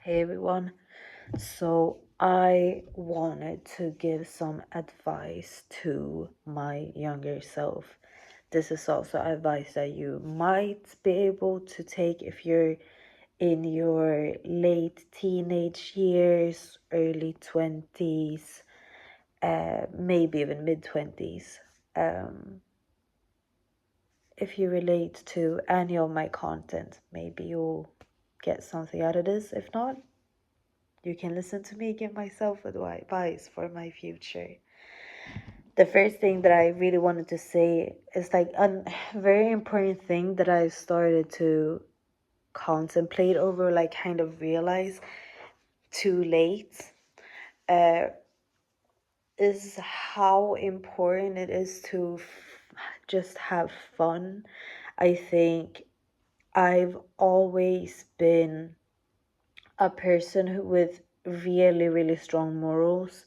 Hey everyone. So I wanted to give some advice to my younger self. This is also advice that you might be able to take if you're in your late teenage years, early 20s, maybe even mid 20s. If you relate to any of my content, maybe you'll get something out of this. If not, you can listen to me give myself advice for my future. The first thing that I really wanted to say is like a very important thing that I started to contemplate over, like kind of realize too late, uh, is how important it is to just have fun. I think I've always been a person with really, really strong morals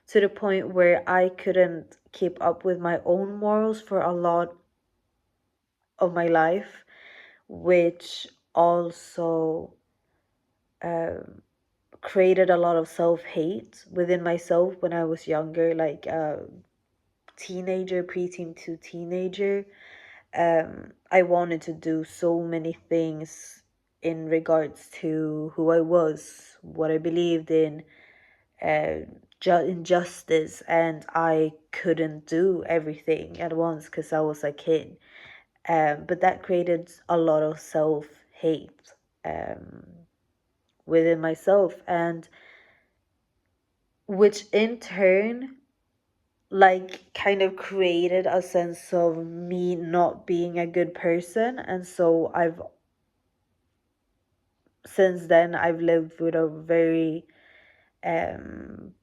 to the point where I couldn't keep up with my own morals for a lot of my life, which also created a lot of self-hate within myself when I was younger, like a teenager, preteen to teenager. I wanted to do so many things in regards to who I was, what I believed in, injustice, and I couldn't do everything at once because I was a kid. But that created a lot of self-hate within myself, and which in turn like kind of created a sense of me not being a good person. And so I've since then I've lived with a very um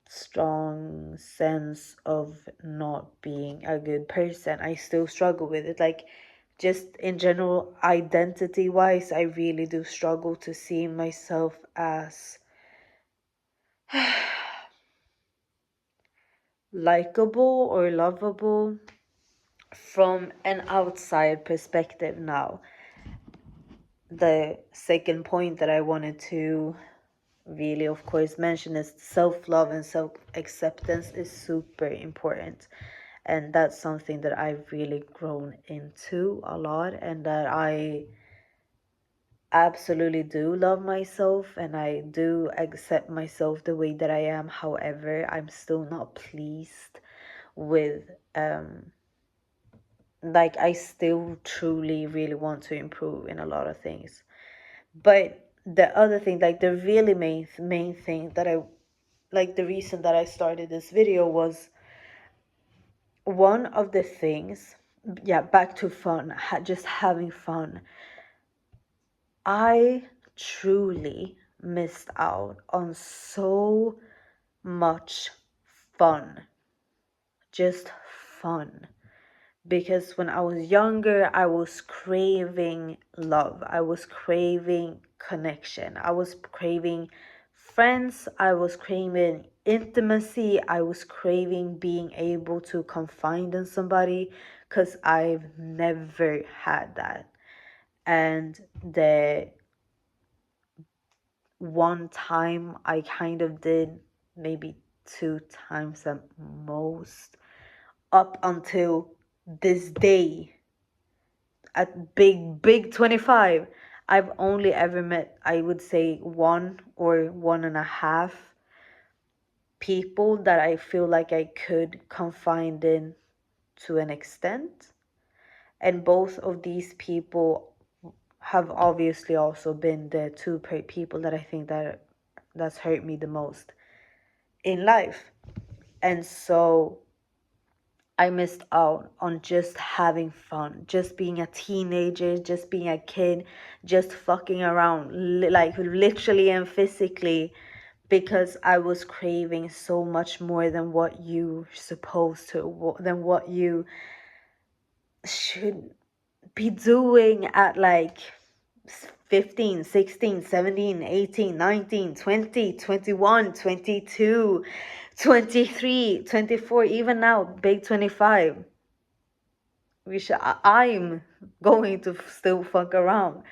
strong sense of not being a good person. I still struggle with it. Like, just in general, identity wise, I really do struggle to see myself as likable or lovable from an outside perspective. Now, the second point that I wanted to really, of course, mention is self-love and self-acceptance is super important. And that's something that I've really grown into a lot, and that I absolutely do love myself and I do accept myself the way that I am. However, I'm still not pleased with like I still truly really want to improve in a lot of things. But the other thing, like the really main thing that I like, the reason that I started this video was one of the things, yeah, back to fun, just having fun. I truly missed out on so much fun, just fun. Because when I was younger, I was craving love, I was craving connection, I was craving friends, I was craving intimacy, I was craving being able to confide in somebody, because I've never had that. And the one time I kind of did, maybe two times at most, up until this day, at big 25, I've only ever met, I would say, one or one and a half people that I feel like I could confide in to an extent. And both of these people have obviously also been the two people that I think that's hurt me the most in life. And so I missed out on just having fun, just being a teenager, just being a kid, just fucking around, like literally and physically, because I was craving so much more than what you supposed to, than what you should be doing at like 15, 16, 17, 18, 19, 20, 21, 22, 23, 24, even now, big 25. I'm going to still fuck around.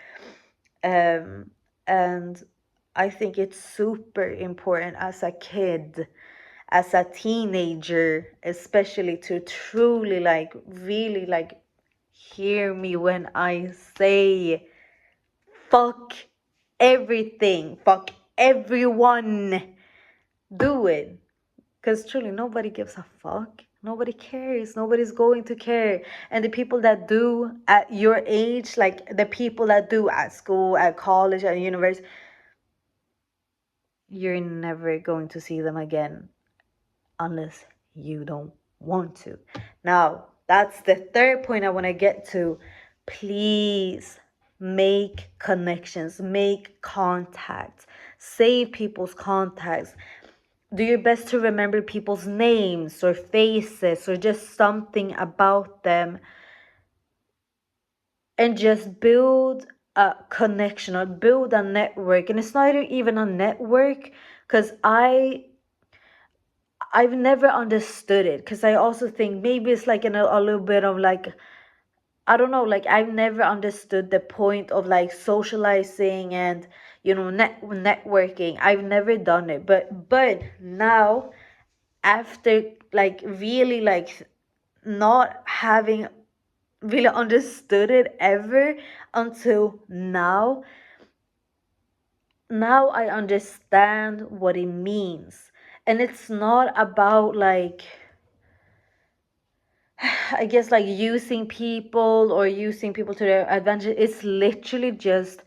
And I think it's super important as a kid, as a teenager, especially, to truly, like, really, like, hear me when I say fuck everything, fuck everyone. Do it. Because truly, nobody gives a fuck. Nobody cares. Nobody's going to care. And the people that do at your age, like the people that do at school, at college, at university, you're never going to see them again unless you don't want to. Now, that's the third point I want to get to. Please make connections, make contacts, save people's contacts. Do your best to remember people's names or faces or just something about them, and just build a connection or build a network. And it's not even a network, because I've never understood it, because I also think maybe it's like a little bit of like, I don't know, like I've never understood the point of like socializing and networking. I've never done it, but now, after like really like not having really understood it ever until now I understand what it means. And it's not about like, I guess, like using people or using people to their advantage. It's literally just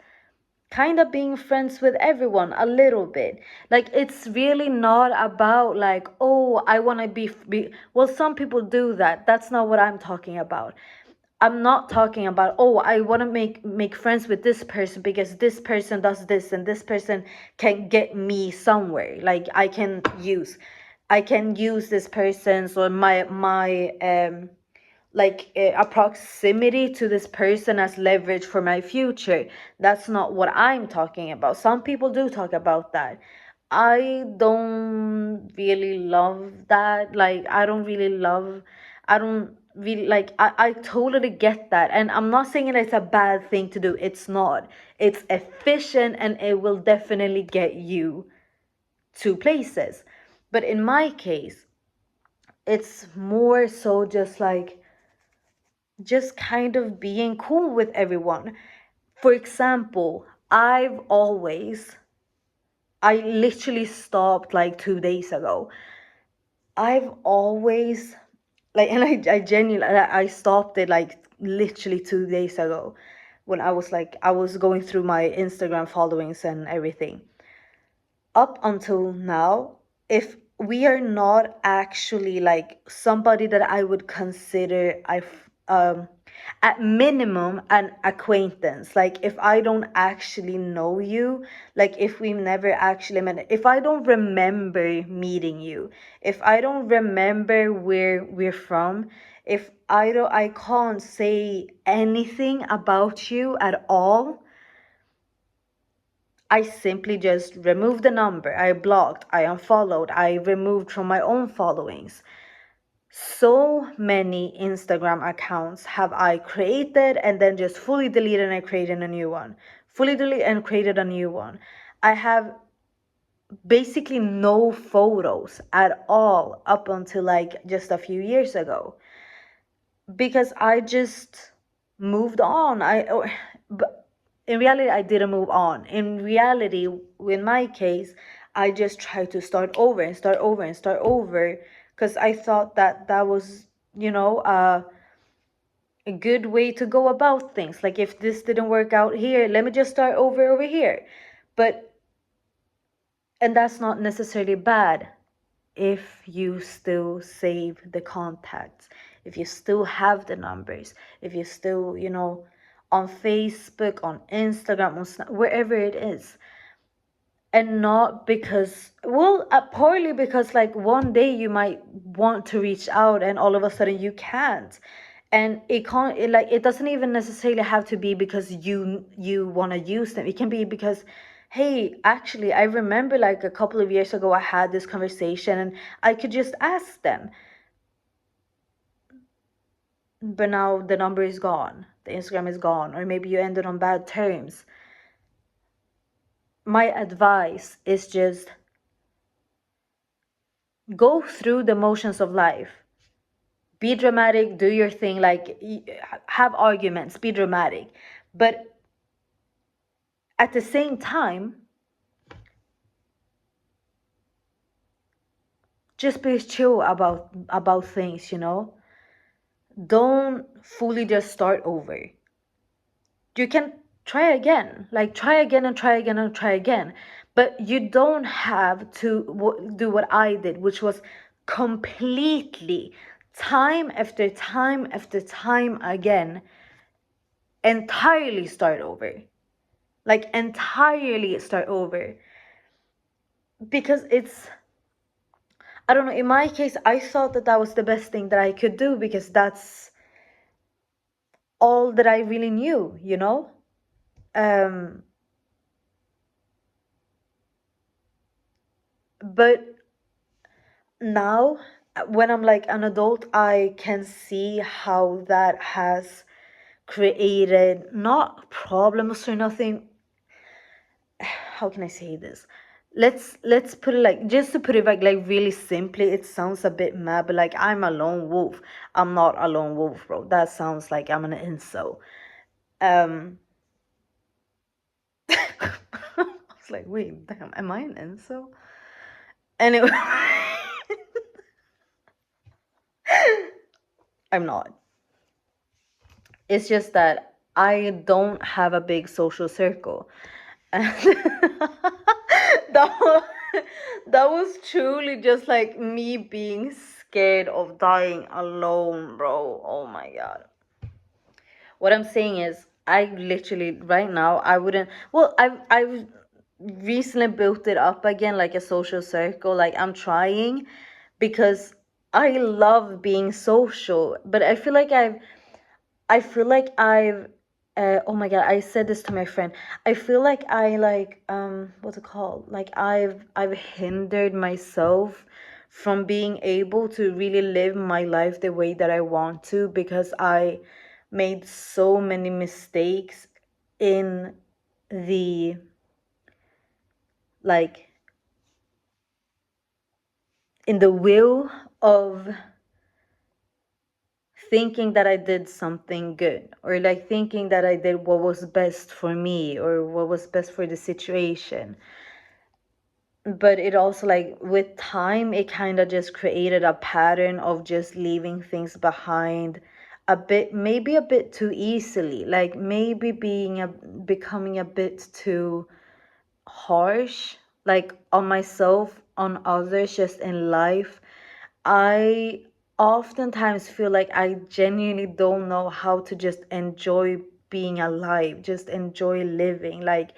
kind of being friends with everyone a little bit. Like, it's really not about like, oh, I want to be well, some people do that. That's not what I'm talking about. I'm not talking about, oh, I want to make friends with this person because this person does this and this person can get me somewhere. Like, I can use this person's or my like a proximity to this person as leverage for my future. That's not what I'm talking about. Some people do talk about that. I don't really love that. Like, I don't really like, I totally get that. And I'm not saying it's a bad thing to do. It's not. It's efficient and it will definitely get you to places. But in my case, it's more so just kind of being cool with everyone. For example, I literally stopped like 2 days ago. I've always, like, and I genuinely, I stopped it like literally 2 days ago, when I was going through my Instagram followings and everything. Up until now, if we are not actually like somebody that I would consider at minimum an acquaintance, like if I don't actually know you, like if we never actually met, if I don't remember meeting you, if I don't remember where we're from, if I can't say anything about you at all, I simply just removed the number. I blocked, I unfollowed, I removed from my own followings. So many Instagram accounts have I created and then just fully deleted and created a new one. Fully deleted and created a new one. I have basically no photos at all up until like just a few years ago, because I just moved on. But in reality, I didn't move on. In reality, in my case, I just tried to start over and start over and start over, because I thought that that was, a good way to go about things. Like, if this didn't work out here, let me just start over here. But, and that's not necessarily bad if you still save the contacts, if you still have the numbers, if you still, on Facebook, on Instagram, on wherever it is. And not because, well, partly because like one day you might want to reach out and all of a sudden you can't. And it doesn't even necessarily have to be because you want to use them. It can be because, hey, actually, I remember like a couple of years ago I had this conversation and I could just ask them, but now the number is gone, the Instagram is gone, or maybe you ended on bad terms. my advice is just go through the motions of life. Be dramatic, do your thing, like have arguments, be dramatic. But at the same time, just be chill about things, you know? Don't fully just start over. You can try again, like try again and try again and try again, but you don't have to do what I did, which was completely time after time after time again, entirely start over, like entirely start over. Because it's, I don't know, in my case I thought that that was the best thing that I could do, because that's all that I really knew, you know. um but now, when I'm like an adult, I can see how that has created not problems or nothing. How can I say this? Let's put it like, just to put it like really simply, it sounds a bit mad, but like, I'm a lone wolf. I'm not a lone wolf, bro. That sounds like I'm an incel. um I was like, wait, damn, am I an incel? Anyway. I'm not. It's just that I don't have a big social circle. And that was, that was truly just like me being scared of dying alone, bro. Oh my god. What I'm saying is, I literally right now, I wouldn't. Well, I've recently built it up again, like a social circle. Like, I'm trying, because I love being social, but I feel like I've oh my god, I said this to my friend. I feel like I like what's it called? Like, I've hindered myself from being able to really live my life the way that I want to, because I made so many mistakes in the, like, in the will of thinking that I did something good, or like thinking that I did what was best for me or what was best for the situation. But it also, like, with time, it kind of just created a pattern of just leaving things behind a bit, maybe a bit too easily, like maybe becoming a bit too harsh, like on myself, on others, just in life. I oftentimes feel like I genuinely don't know how to just enjoy being alive, just enjoy living. Like,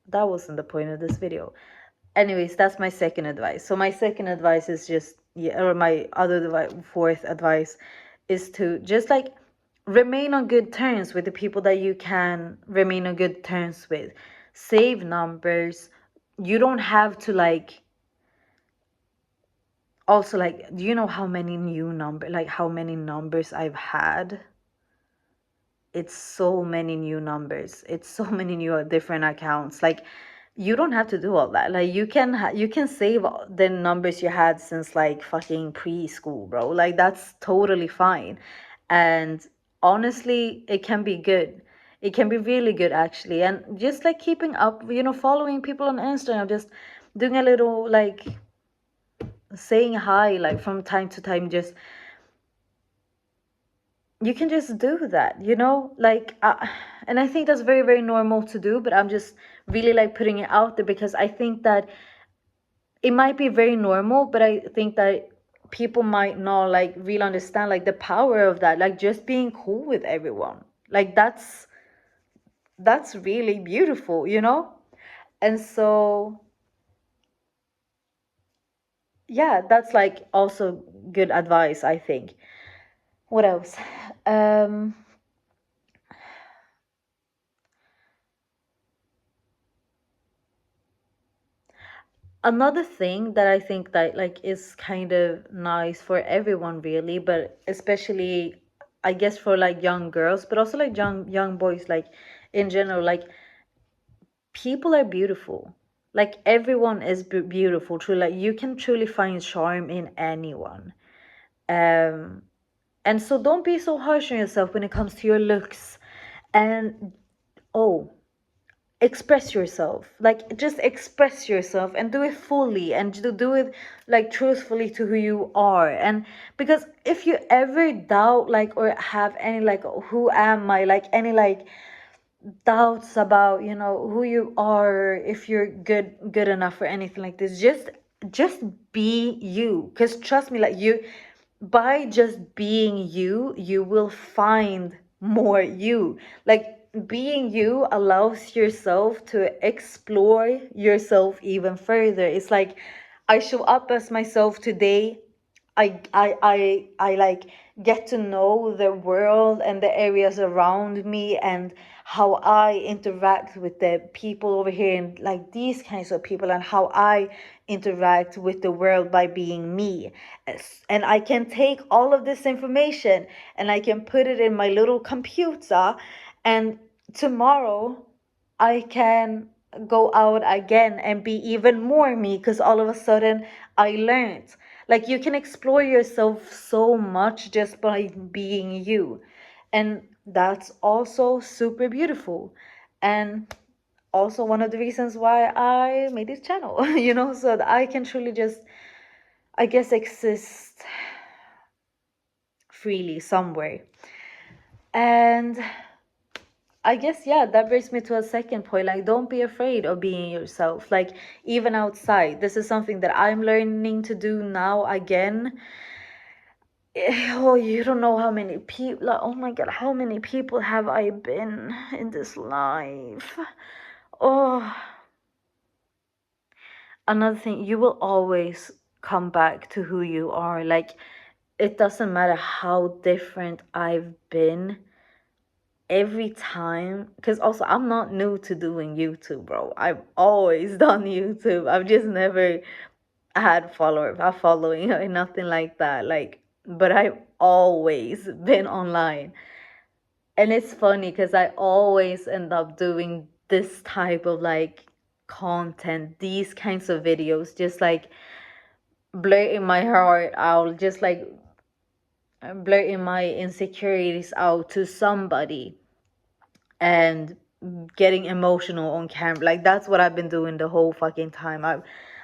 that wasn't the point of this video. Anyways, that's my second advice. So my second advice is just, yeah, or my fourth advice is to just like remain on good terms with the people that you can remain on good terms with. Save numbers. You don't have to, like, also, like, do you know how many how many numbers I've had? It's so many new numbers, it's so many new different accounts. Like, you don't have to do all that. Like, you can save the numbers you had since like fucking preschool, bro. Like, that's totally fine. And honestly, it can be good. It can be really good, actually. And just like keeping up, following people on Instagram, just doing a little, like, saying hi, like, from time to time, just, you can just do that, like, and I think that's very, very normal to do, but I'm just really like putting it out there, because I think that it might be very normal, but I think that people might not like really understand like the power of that, like just being cool with everyone. Like, that's really beautiful, and so, yeah, that's like also good advice, I think. What else? um Another thing that I think that like is kind of nice for everyone, really, but especially I guess for like young girls, but also like young boys, like in general, like people are beautiful. Like everyone is beautiful. Truly, like you can truly find charm in anyone. Um, and so don't be so harsh on yourself when it comes to your looks. And oh, express yourself. Like just express yourself and do it fully and do it like truthfully to who you are. And because if you ever doubt like or have any like who am I, like any like doubts about who you are, if you're good enough or anything like this, just be you, because trust me, like you, by just being you, you will find more you. Like being you allows yourself to explore yourself even further. It's like I show up as myself today. I like get to know the world and the areas around me and how I interact with the people over here and like these kinds of people, and how I interact with the world by being me. And I can take all of this information and I can put it in my little computer, and tomorrow I can go out again and be even more me, because all of a sudden I learned. Like you can explore yourself so much just by being you. And that's also super beautiful. And also one of the reasons why I made this channel, so that I can truly just, I guess, exist freely somewhere. And I guess, yeah, that brings me to a second point. Like, don't be afraid of being yourself. Like, even outside, this is something that I'm learning to do now again. Oh, you don't know how many people, like, oh my God, how many people have I been in this life? Oh, another thing, you will always come back to who you are. Like, it doesn't matter how different I've been every time, because also I'm not new to doing YouTube, bro. I've always done YouTube. I've just never had a following or nothing like that. Like, but I've always been online. And it's funny because I always end up doing this type of like content, these kinds of videos, just like blurting my heart out, just like blurting my insecurities out to somebody and getting emotional on camera. Like that's what I've been doing the whole fucking time. I've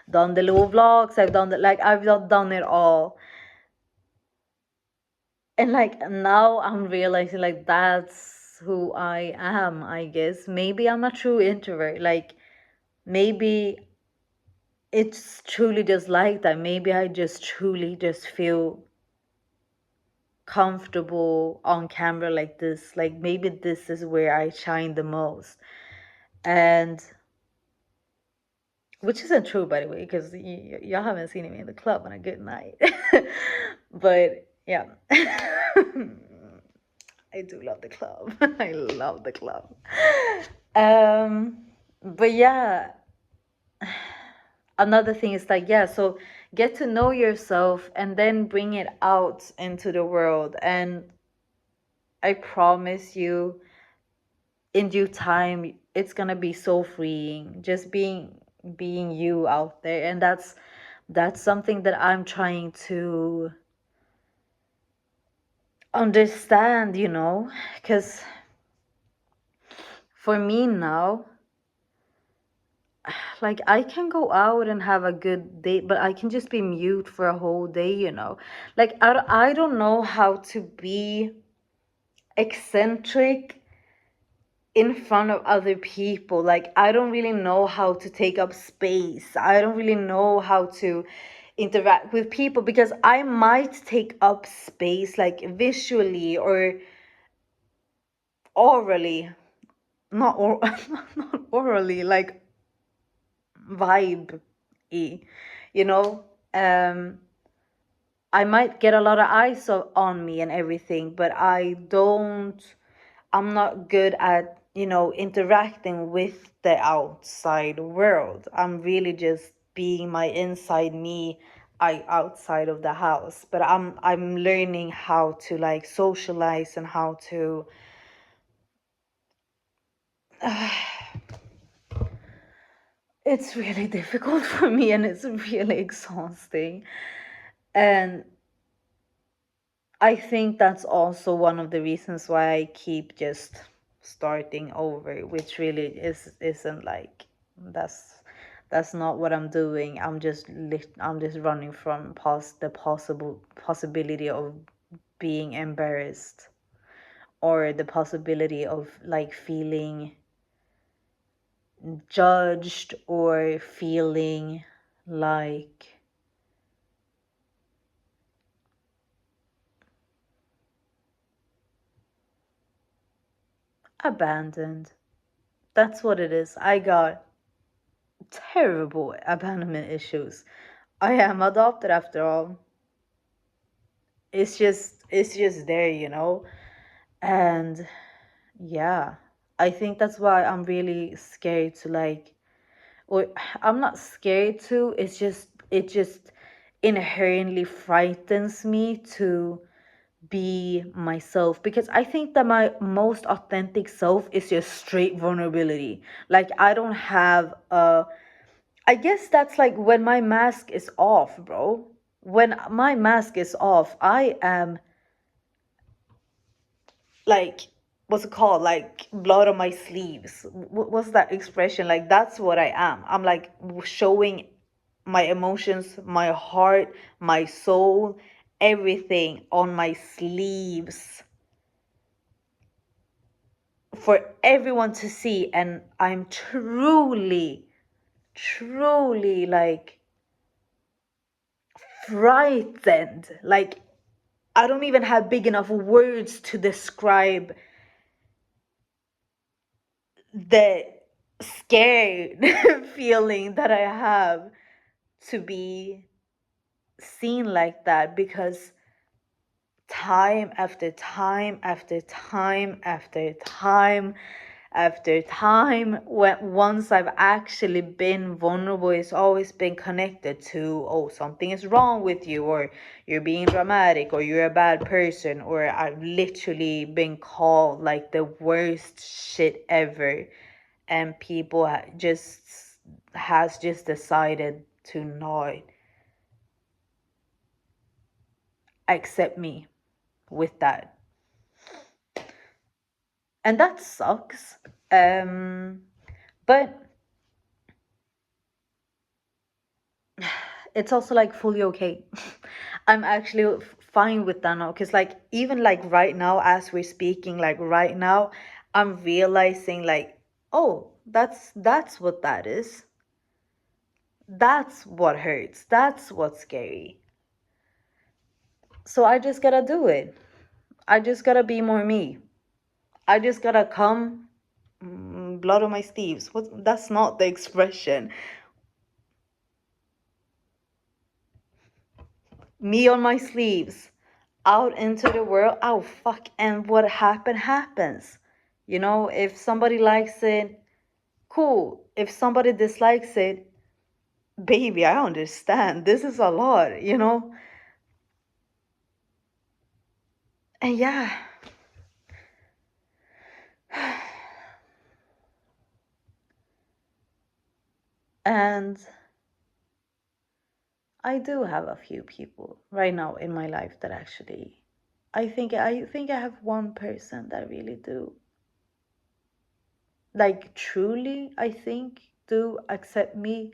done the little vlogs, I've done the, like I've done it all. And like now I'm realizing like that's who I am, I guess. Maybe I'm a true introvert. Like maybe it's truly just like that. Maybe I just truly just feel comfortable on camera like this. Like maybe this is where I shine the most. And which isn't true, by the way, because y'all haven't seen me in the club on a good night. But yeah. I do love the club. I love the club. But yeah, another thing is like, yeah, so get to know yourself and then bring it out into the world. And I promise you, in due time, it's gonna be so freeing. Just being you out there. And that's something that I'm trying to understand, because for me now, like I can go out and have a good day, but I can just be mute for a whole day. Like I don't know how to be eccentric in front of other people. Like I don't really know how to take up space. I don't really know how to interact with people, because I might take up space like visually or orally, not or not orally, like vibe y, you know I might get a lot of eyes on me and everything, but I'm not good at interacting with the outside world. I'm really just being my inside me outside of the house, but I'm learning how to like socialize and how to it's really difficult for me, and it's really exhausting. And I think that's also one of the reasons why I keep just starting over, which really isn't like that's not what I'm doing. I'm just running from the possibility of being embarrassed, or the possibility of like feeling judged, or feeling like abandoned. That's what it is. I got terrible abandonment issues. I am adopted after all. It's just there, you know? And yeah, I think that's why I'm really scared to like, or I'm not scared to, it just inherently frightens me to be myself, because I think that my most authentic self is just straight vulnerability. Like I don't have a I guess that's like when my mask is off, bro. When my mask is off, I am like, what's it called? Like blood on my sleeves. What's that expression? Like that's what I am. I'm like showing my emotions, my heart, my soul, everything on my sleeves for everyone to see. And I'm truly, truly like frightened. Like I don't even have big enough words to describe the scared feeling that I have to be seen like that, because time after time after time after time after time, when once I've actually been vulnerable, it's always been connected to, oh, something is wrong with you, or you're being dramatic, or you're a bad person, or I've literally been called like the worst shit ever. And people just has just decided to not accept me with that, and that sucks. um but it's also like fully okay. I'm actually fine with that now, because like even like right now as we're speaking, like right now I'm realizing like, oh, that's what that is. That's what hurts, that's what's scary. So I just gotta do it. I just gotta be more me. I just gotta come, blood on my sleeves. What? That's not the expression. Me on my sleeves, out into the world. Oh fuck! And what happens. You know, if somebody likes it, cool. If somebody dislikes it, baby, I understand. This is a lot, you know. And yeah, and I do have a few people right now in my life that actually, I think I have one person that really do, like truly, I think do accept me.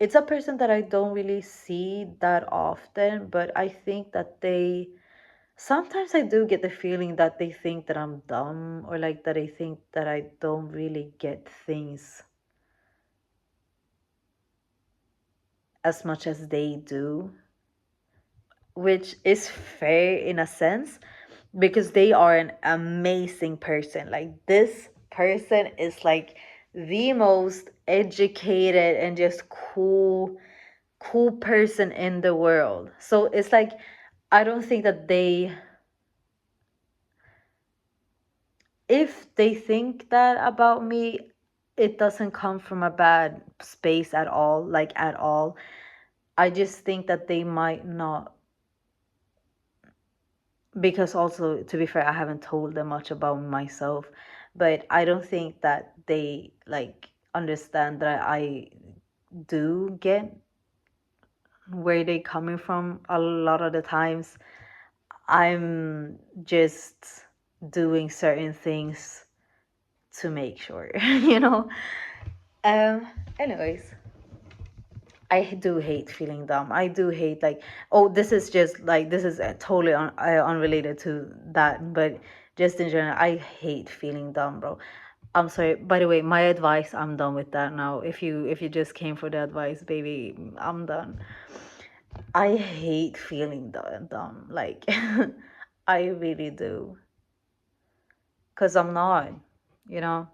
It's a person that I don't really see that often, but I think that they sometimes I do get the feeling that they think that I'm dumb, or like that they think that I don't really get things as much as they do, which is fair in a sense, because they are an amazing person. Like this person is like the most educated and just cool person in the world. So it's like I don't think that they, if they think that about me, it doesn't come from a bad space at all, like at all. I just think that they might not, because also, to be fair, I haven't told them much about myself, but I don't think that they like understand that I do get where they coming from a lot of the times. I'm just doing certain things to make sure, you know. Um. Anyways, I do hate feeling dumb. I do hate like, oh, this is just like this is totally unrelated to that, but just in general, I hate feeling dumb, bro. I'm sorry. By the way, my advice, I'm done with that now. If you just came for the advice, baby, I'm done. I hate feeling dumb. Like, I really do. Cause I'm not, you know.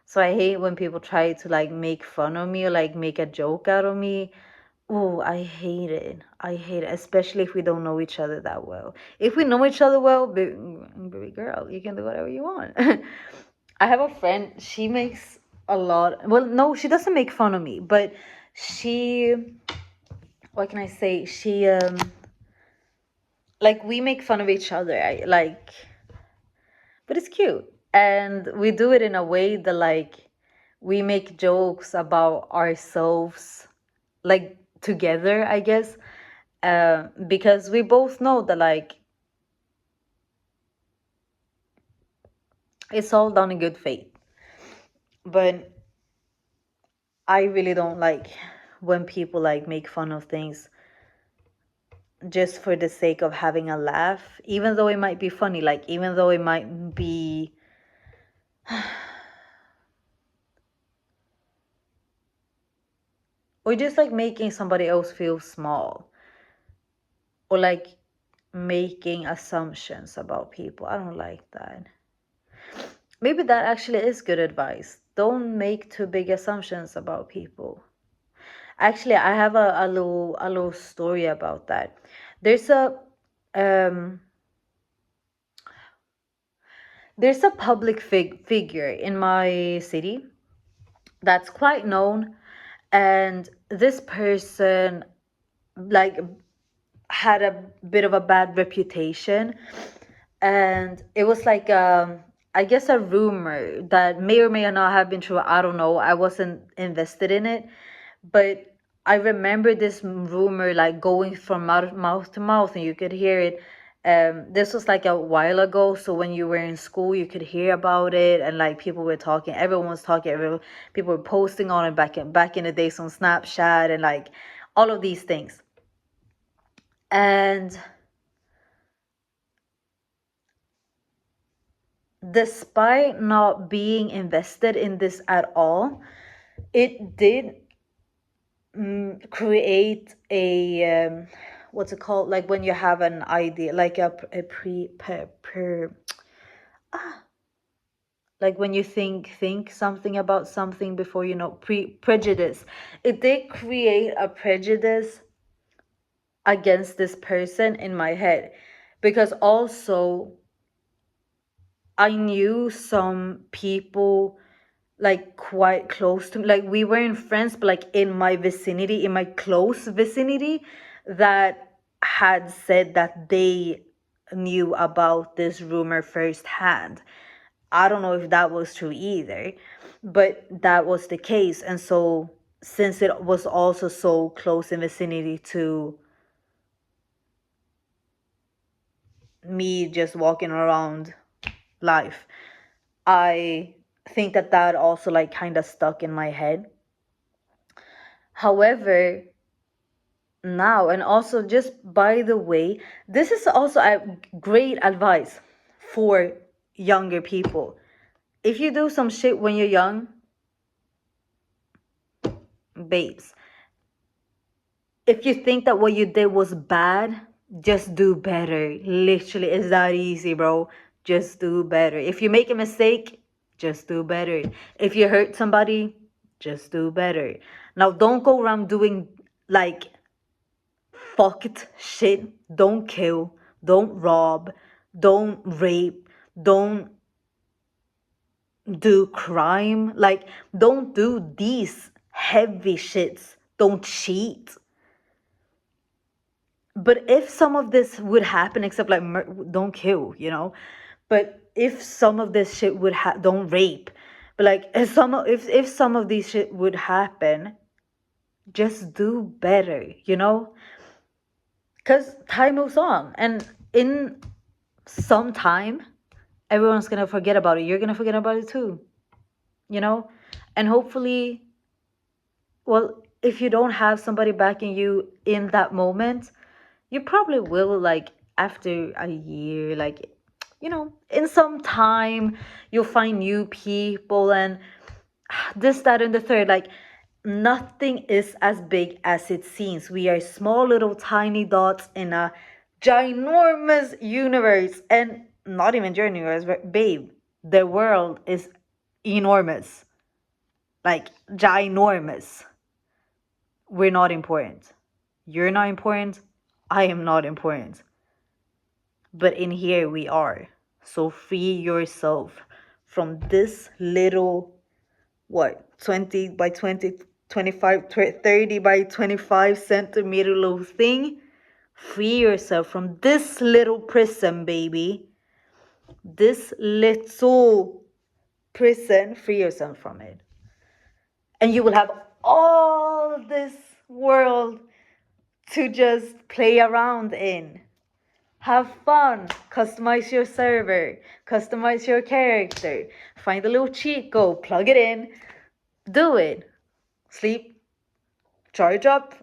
So I hate when people try to like make fun of me or like make a joke out of me. Oh, I hate it. I hate it, especially if we don't know each other that well. If we know each other well, baby girl, you can do whatever you want. I have a friend, she makes a lot. Well, no, she doesn't make fun of me, but she, what can I say? She, like, we make fun of each other. But it's cute. And we do it in a way that, like, we make jokes about ourselves, like, together, I guess. Because we both know that, like, it's all done in good faith. But I really don't like when people, like, make fun of things just for the sake of having a laugh, even though it might be funny, like, even though it might be. Or just like making somebody else feel small, or like making assumptions about people. I don't like that. Maybe that actually is good advice. Don't make too big assumptions about people. Actually, I have a little story about that. There's a um there's a public figure in my city that's quite known, and this person like had a bit of a bad reputation, and it was like I guess a rumor that may or may not have been true. I don't know, I wasn't invested in it, but I remember this rumor like going from mouth to mouth, and you could hear it. This was like a while ago, so when you were in school, you could hear about it, and like people were talking, everyone was talking, people were posting on it back in the days on Snapchat and like all of these things. And despite not being invested in this at all, it did create a what's it called? Like when you have an idea, like a pre per, per like when you think something about something before you know, prejudice. It did create a prejudice against this person in my head, because also I knew some people like quite close to me. Like we weren't friends, but like in my vicinity, in my close vicinity, that had said that they knew about this rumor firsthand. I don't know if that was true either, but that was the case. And so since it was also so close in vicinity to me just walking around life, I think that that also like kind of stuck in my head. However, now, and also just by the way, this is also a great advice for younger people. If you do some shit when you're young, babes, if you think that what you did was bad, just do better. Literally, it's that easy, bro. Just do better. If you make a mistake, just do better. If you hurt somebody, just do better. Now, don't go around doing like fucked shit. Don't kill. Don't rob. Don't rape. Don't do crime. Like, don't do these heavy shits. Don't cheat. But if some of this would happen, except like don't kill, but if some of this shit would don't rape, but like if some of these shit would happen, just do better, because time moves on, and in some time everyone's gonna forget about it. You're gonna forget about it too, and hopefully, well, if you don't have somebody backing you in that moment, you probably will, like, after a year, like, in some time, you'll find new people and this, that, and the third. Like, nothing is as big as it seems. We are small little tiny dots in a ginormous universe, and not even universe, but babe, the world is enormous, like ginormous. We're not important. You're not important. I am not important. But in here we are. So free yourself from this little, what, 20 by 20, 25, 30 by 25 centimeter little thing. Free yourself from this little prison, baby. This little prison. Free yourself from it. And you will have all this world to just play around in. Have fun, customize your server, customize your character, find a little cheat code, plug it in, do it. Sleep, charge up,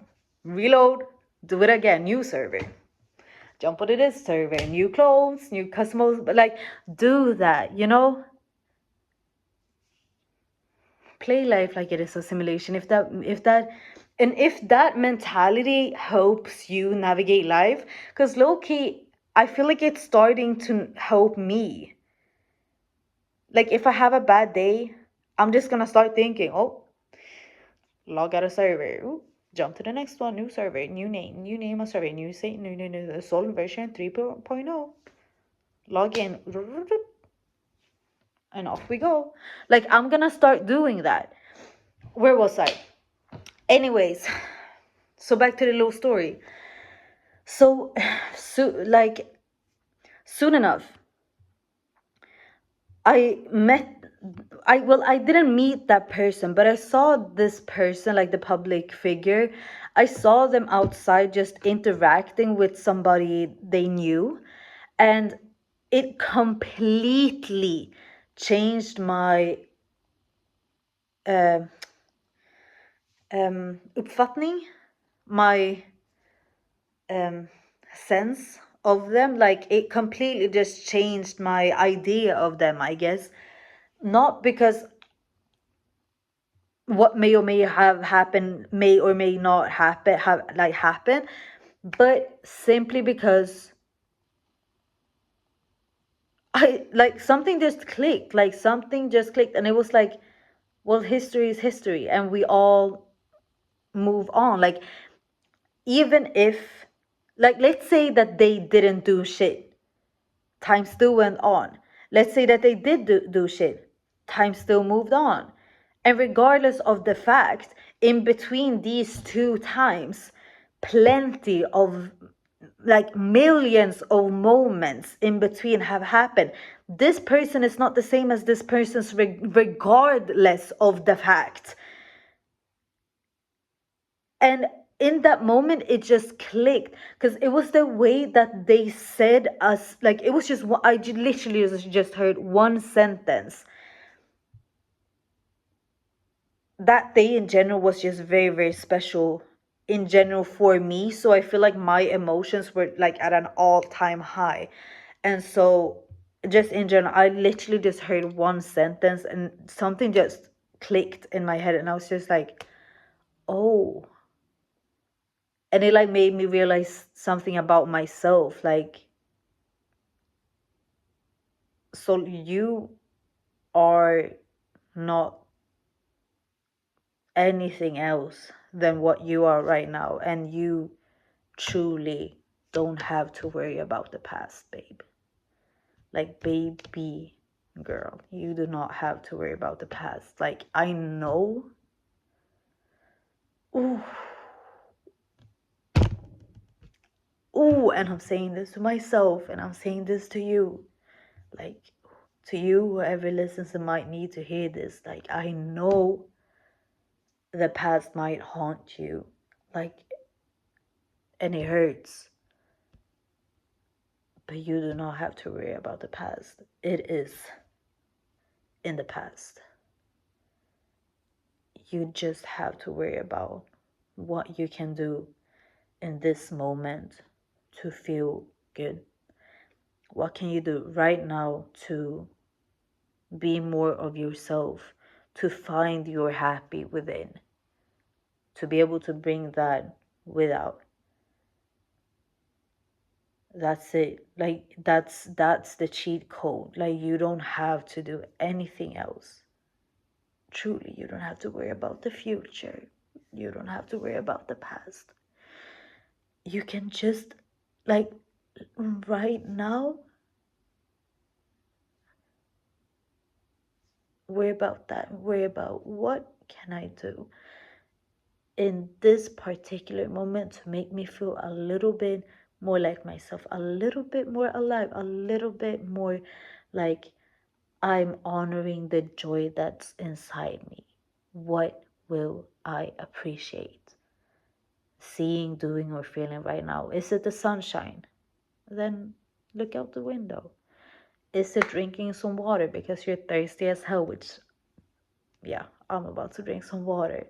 reload, do it again, new server. Jump onto this server, new clothes, new customers, but like, do that, Play life like it is a simulation. If that mentality helps you navigate life, because low-key, I feel like it's starting to help me. Like, if I have a bad day, I'm just gonna start thinking, oh, log out of server. Ooh, jump to the next one, new server, new name of server, new Solon version 3.0. Log in, and off we go. Like, I'm gonna start doing that. Where was I? Anyways, so back to the little story. So like, soon enough, I didn't meet that person, but I saw this person, like the public figure. I saw them outside just interacting with somebody they knew, and it completely changed my uppfattning, my sense of them. Like, it completely just changed my idea of them, I guess. Not because what may or may have happened may or may not happen, but simply because I, like, something just clicked. Like, something just clicked, and it was like, well, history is history, and we all move on. Like, even if, like, let's say that they didn't do shit, time still went on. Let's say that they did do shit, time still moved on. And regardless of the fact, in between these two times, plenty of, like, millions of moments in between have happened. This person is not the same as this person's, regardless of the fact. And in that moment, it just clicked, because it was the way that they said us. Like, it was just, I literally just heard one sentence. That day in general was just very, very special in general for me. So I feel like my emotions were like at an all-time high. And so, just in general, I literally just heard one sentence and something just clicked in my head, and I was just like, oh. And it, like, made me realize something about myself. Like, so you are not anything else than what you are right now, and you truly don't have to worry about the past, babe. Like, baby girl, you do not have to worry about the past. Like, I know. Ooh. ooh, and I'm saying this to myself, and I'm saying this to you, like, to you, whoever listens and might need to hear this, like, I know the past might haunt you, like, and it hurts, but you do not have to worry about the past. It is in the past. You just have to worry about what you can do in this moment to feel good. What can you do right now to be more of yourself, to find your happy within, to be able to bring that without. That's it. Like, that's the cheat code. Like, you don't have to do anything else. Truly, you don't have to worry about the future. You don't have to worry about the past. You can just, like, right now, worry about that. Worry about what can I do in this particular moment to make me feel a little bit more like myself, a little bit more alive, a little bit more like I'm honoring the joy that's inside me. What will I appreciate seeing, doing, or feeling right now? Is it the sunshine? Then look out the window. Is it drinking some water because you're thirsty as hell? Which, yeah, I'm about to drink some water.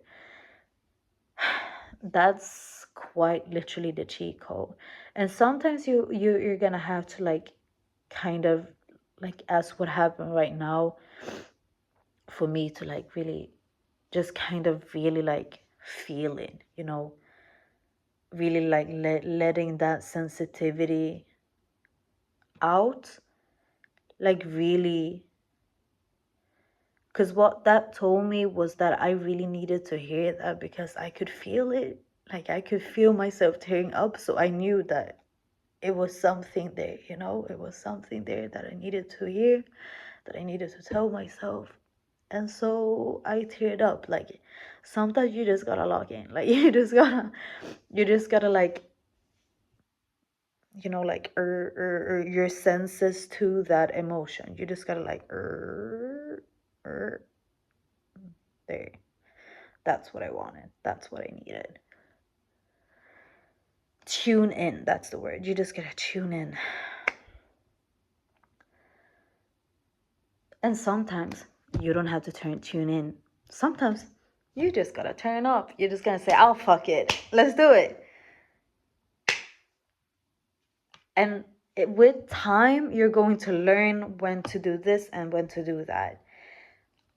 That's quite literally the cheat code. And sometimes you're gonna have to, like, kind of, like, as what happened right now, for me to, like, really just kind of really, like, feeling, really, like, letting that sensitivity out, like, really, because what that told me was that I really needed to hear that, because I could feel it, like, I could feel myself tearing up. So I knew that it was something there, it was something there that I needed to hear, that I needed to tell myself. And so I teared up. Like, sometimes you just gotta log in. Like, you just gotta, like, like, your senses to that emotion. You just gotta, like, there. That's what I wanted. That's what I needed. Tune in. That's the word. You just gotta tune in. And sometimes you don't have to tune in. Sometimes you just gotta turn up. You're just gonna say, "I'll fuck it. Let's do it." And with time, you're going to learn when to do this and when to do that.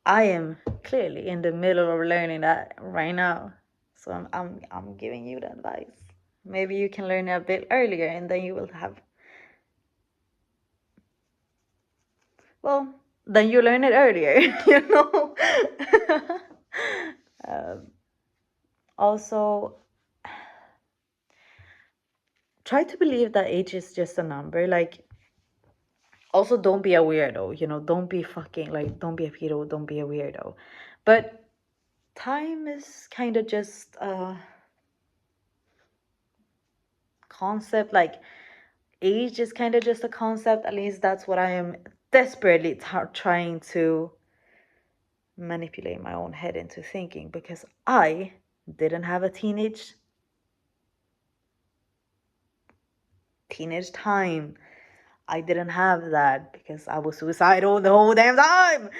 I am clearly in the middle of learning that right now. So I'm giving you the advice. Maybe you can learn it a bit earlier, and then you will have, well, then you learn it earlier, Also, try to believe that age is just a number. Like, also, don't be a weirdo, don't be fucking, like, don't be a pedo, don't be a weirdo. But time is kind of just a concept. Like, age is kind of just a concept. At least that's what I am desperately trying to manipulate my own head into thinking, because I didn't have a teenage time. I didn't have that because I was suicidal the whole damn time.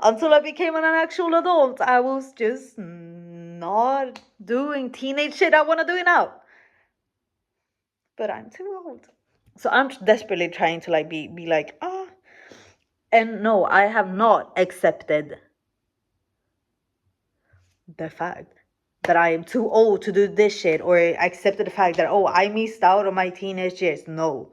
Until I became an actual adult, I was just not doing teenage shit I want to do now. But I'm too old. So I'm desperately trying to, like, be like, And no, I have not accepted the fact that I am too old to do this shit, or accepted the fact that, I missed out on my teenage years. No,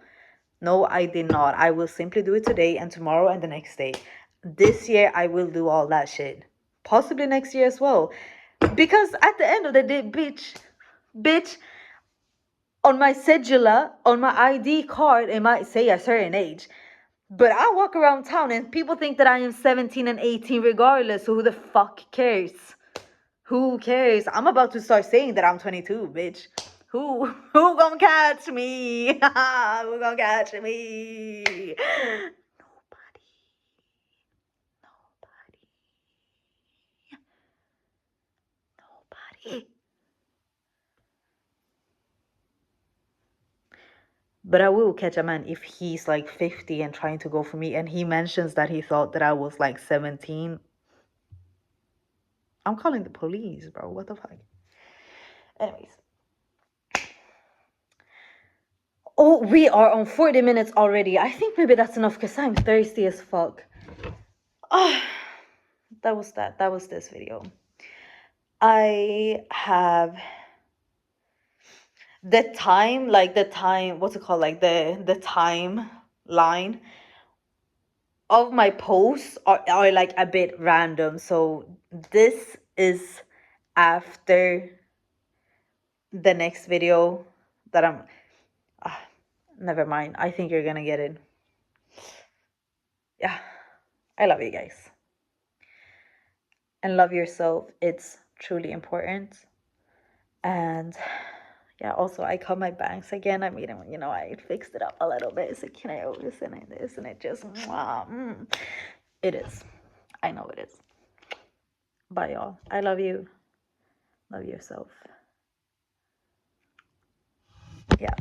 I did not. I will simply do it today and tomorrow and the next day. This year, I will do all that shit. Possibly next year as well. Because at the end of the day, bitch, on my cedula, on my ID card, it might say a certain age. But I walk around town and people think that I am 17 and 18 regardless. So who the fuck cares? Who cares? I'm about to start saying that I'm 22, bitch. Who gonna catch me? Who gonna catch me? Nobody. Nobody. But I will catch a man if he's like 50 and trying to go for me, and he mentions that he thought that I was like 17. I'm calling the police, bro. What the fuck? Anyways. Oh, we are on 40 minutes already. I think maybe that's enough because I'm thirsty as fuck. Oh, that was that. That was this video. I have the time, like the time, what's it called? Like the timeline of my posts are like a bit random. So this is after the next video that I'm never mind. I think you're gonna get it. Yeah, I love you guys, and love yourself. It's truly important. And yeah, also I cut my bangs again. I mean, you know, I fixed it up a little bit. So can I isn't it just it is. I know it is. Bye y'all. I love you. Love yourself. Yeah.